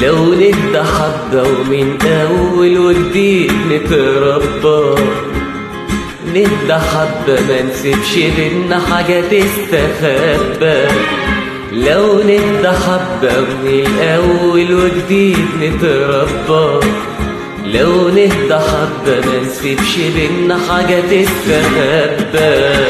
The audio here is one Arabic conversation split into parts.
لو نهدى حبة ومن أول وجديد نتربى، نهدى حبة ما نسيبش بينا حاجة تستخبى. لو نهدى حبة ومن الأول وجديد نتربى، لو نهدى حبة ما نسيبش بينا حاجة تستخبى.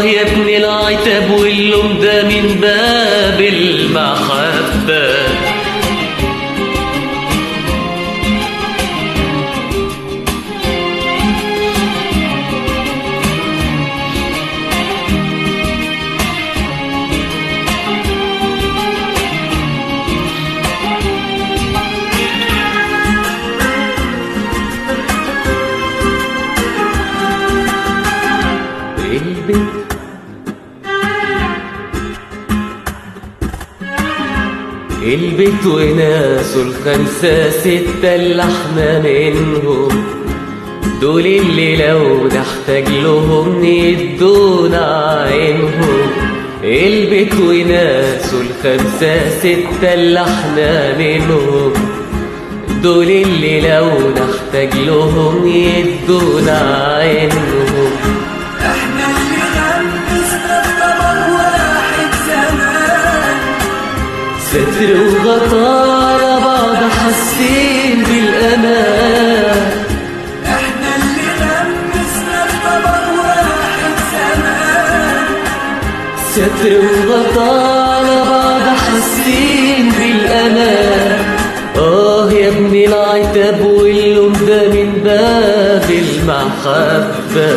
يا ابن العتاب واللوم ده من باب المحبة. البيت وناسه الخمسة ستة اللي احنا منهم، دول اللي لو نحتاج لهم ندونا عينهم. البيت وناسه الخمسة ستة اللي احنا منهم، دول اللي لو نحتاج لهم يدونا عينهم. احنا اللي غمسنا بطبق واحد زمان، ستر وغطا على بعض حاسين بالامان. احنا اللي غمسنا بطبق واحد زمان، ستر وغطا على بعض حاسين بالامان. يا ابن العتاب واللوم ده من باب المحبة.